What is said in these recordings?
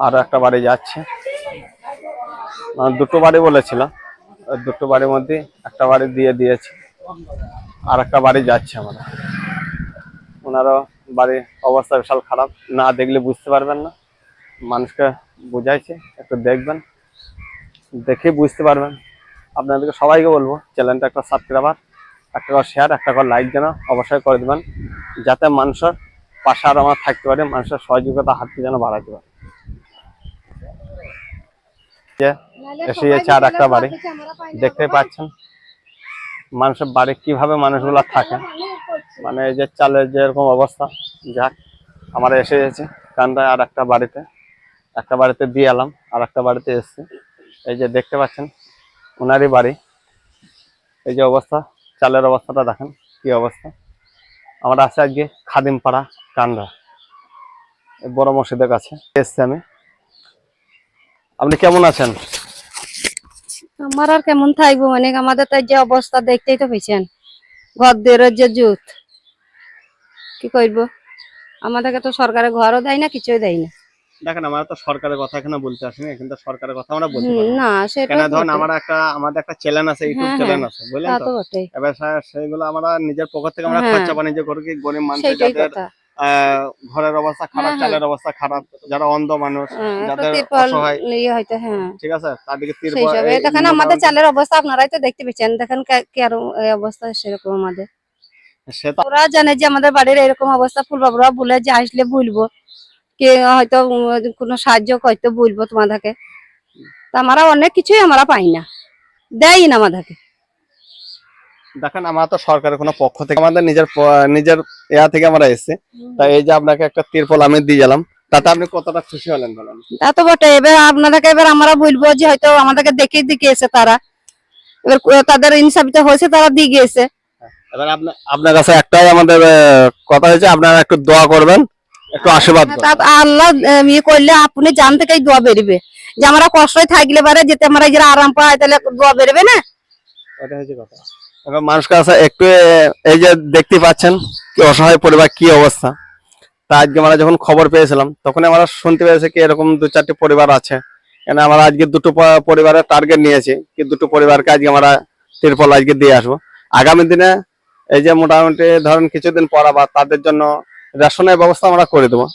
আর একটা বাড়ি যাচ্ছে, দুটো বাড়ি বলেছিল, দুটো বাড়ির মধ্যে একটা বাড়ি দিয়ে দিয়েছে, আর একটা বাড়ি যাচ্ছে। আমরা ওনারও বাড়ির অবস্থা বিশাল খারাপ, না দেখলে বুঝতে পারবেন না। মানুষকে বুঝাইছে, একটু দেখবেন, দেখে বুঝতে পারবেন। আপনাদেরকে সবাইকে বলবো চ্যানেলটা একটা সাবস্ক্রাইবার, একটা করে শেয়ার, একটা করে লাইক যেন অবশ্যই করে দেবেন, যাতে মানুষের পাশে আর আমার থাকতে পারে, মানুষের সহযোগিতা হাতটি যেন বাড়াতে পারে। এসে যাচ্ছে আর একটা বাড়ি, দেখতে পাচ্ছেন মানুষের বাড়ি কিভাবে মানুষগুলা থাকে, মানে এই যে চালের যেরকম অবস্থা। যাক, আমরা এসে গেছি কান্দায় আর একটা বাড়িতে দিয়ে এলাম, আর একটা বাড়িতে এসছি। এই যে দেখতে পাচ্ছেন ওনারই বাড়ি, এই যে অবস্থা, চালের অবস্থাটা দেখেন কি অবস্থা। আমরা আছি আজকে খাদিমপাড়া কান্দা, বড় মসজিদের কাছে এসছি আমি। আপনি কেমন আছেন? আমার আর কেমন থাকবো, মানে আমাদের তো যে অবস্থা দেখতেই তো পেয়েছেন, ঘর দেওয়ার যে জুত, কি করবো। আমাদেরকে তো সরকারে ঘরও দেয় না, কিছুই দেয় না। দেখেন, আমরা তো সরকারের কথা এখানে বলতে আসিনি, কিন্তু সরকারের কথা আমরা বলতে পারি না, সেটা কেন, ধরুন আমাদের একটা চ্যানেল আছে, ইউটিউব চ্যানেল আছে, বুঝলেন তো। এবার সেগুলো আমরা নিজের পকেট থেকে আমরা খরচা বাণিজ্য করি, কি গরিব মানুষ যাদের ঘরের অবস্থা খারাপ, চালের অবস্থা খারাপ, যারা অন্ধ মানুষ, যাদের অসহায়, ঠিক আছে, তাদেরকে দেখেন আমাদের চালের অবস্থা আপনারাই তো দেখতে পেয়েছেন, দেখেন কি আর অবস্থা সেরকম আমাদের। ওরা জানে যে আমাদের বাড়ির এরকম অবস্থা, ফুলবাবুরা বলে যে আসলে বলবো, কে হয়তো কোনো সাহায্য হয়তো বলবো তোমাদেরকে। তা আমরা অনেক কিছুই আমরা পাই না, দেয় না আমাদেরকে। দেখেন, আমরা তো সরকারের কোনো পক্ষ থেকে, আমাদের নিজের ইয়া থেকে আমরা এসেছি। তাই এই যে আপনাকে একটা তিরপল আমি দিয়ে গেলাম, তাতে আপনি কতটা খুশি হলেন বলেন? তা তো বটে। এবার আপনাদেরকে আমরা বলবো যে হয়তো আমাদেরকে দেখে গিয়েছে তারা, এবার তাদের ইনসাফিতে হয়েছে, তারা দিয়ে গিয়েছে। এবার আপনার কাছে একটাই আমাদের কথা হয়েছে, আপনারা একটু দোয়া করবেন, একটু আশীর্বাদ করবেন। আল্লাহ ইয়ে করলে আপনি জান থেকেই দোয়া বেরবে, যে আমরা কষ্টই থাকলে পারে যেতে আমরা যারা আরাম পাই, তাহলে দোয়া বেরবে না। ওটা হচ্ছে কথা। এবার মানুষের কাছে একটু, এই যে দেখতে পাচ্ছেন কি অসহায় পরিবার, কি অবস্থা। তা আজকে আমরা যখন খবর পেয়েছিলাম, তখন আমরা শুনতে পেয়েছি কি এরকম 2-4টি পরিবার আছে। কেন আমরা আজকে দুটো পরিবারের টার্গেট নিয়েছি, কি দুটো পরিবারকে আজকে আমরা তিরপল আজকে দিয়ে আসবো। আগামী দিনে এই যে মোটামুটি ধরেন কিছুদিন পর আবার তাদের জন্য রেশনের ব্যবস্থা আমরা করে দেবো।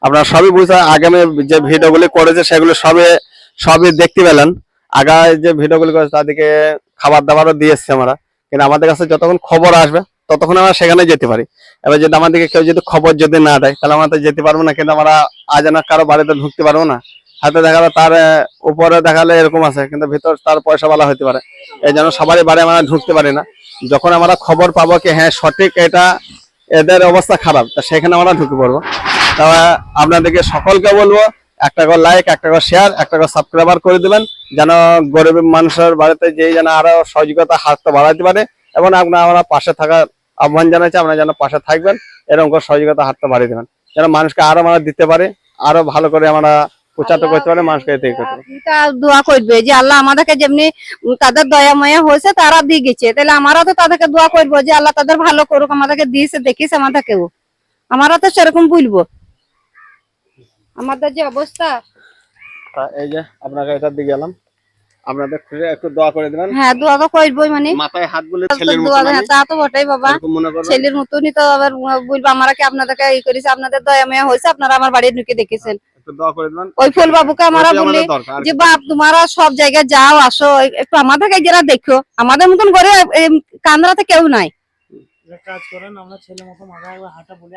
আপনারা সবই বুঝতে, আগামী যে ভিডিওগুলি করেছে সেগুলো সবই দেখতে পেলেন। আগায় যে ভিডিওগুলি করেছে তাদেরকে খাবার দাবারও দিয়ে এসছি আমরা, কিন্তু আমাদের কাছে যতক্ষণ খবর আসবে ততক্ষণ আমরা সেখানে যেতে পারি। এবার যদি আমাদেরকে কেউ যদি খবর যদি না দেয়, তাহলে আমরা তো যেতে পারবো না, কিন্তু আমরা আজ না কারো বাড়িতে ঢুকতে পারবো না। হয়তো দেখালো তার উপরে দেখালে এরকম আছে, কিন্তু ভিতর তার পয়সা বলা হতে পারে। এই জন্য সবারই বাড়ি আমরা ঢুকতে পারি না। যখন আমরা খবর পাবো কি হ্যাঁ সঠিক এটা এদের অবস্থা খারাপ, তা সেখানে আমরা ঢুকে পড়বো। তবে আপনাদেরকে সকলকে বলবো, একটা করে লাইক, একটা করে শেয়ার, একটা করে সাবস্ক্রাইবার করে দিবেন, যেন গরিব মানুষের বাড়িতে যেই যেন আরো সহযোগিতা হাতটা বাড়াতে পারে। এবং আমরা পাশে থাকার আহ্বান জানাচ্ছি, আপনারা যেন পাশে থাকবেন, এরকম করে সহযোগিতা হাতটা বাড়িয়ে দেবেন, যেন মানুষকে আরো আমরা দিতে পারে, আরো ভালো করে আমরা প্রচারটা করতে পারে, মানুষকে এতে করতে পারে। দোয়া করবে যে আল্লাহ আমাদেরকে যেমনি তাদের দয়া মায়া হয়েছে তারা দিয়ে গেছে, তাহলে আমরা তো তাদেরকে দোয়া করবো যে আল্লাহ তাদের ভালো করুক, আমাদেরকে দিয়েছে দেখিস আমাদেরকেও, আমরা তো সেরকম বলবো আমাদের যে অবস্থা। এই যে আপনাকে এটা দিয়ে গেলাম, আপনাদের একটু দোয়া করে দিবেন। হ্যাঁ, দোয়া তো করবোই, মানে মাথায় হাত বলে ছেলের মতো, তা তো বটেই বাবা, ছেলের মতনই তো। আবার বলবো আমরা কি আপনাদেরকে ই করেছি, আপনাদের দয়া মায়া হয়েছে, আপনারা আমার বাড়ি ঢুকে দেখেছেন। একটু দোয়া করে দিবেন। ওই ফুল বাবুকে আমরা বলি যে বাপ তোমরা সব জায়গায় যাও আসো, একটু আমাদেরকে যারা দেখো, আমাদের মতন করে কান্দারাতে কেউ নাই। কাজ করেন, আমরা ছেলে মতো মাথা হাঁটা বলে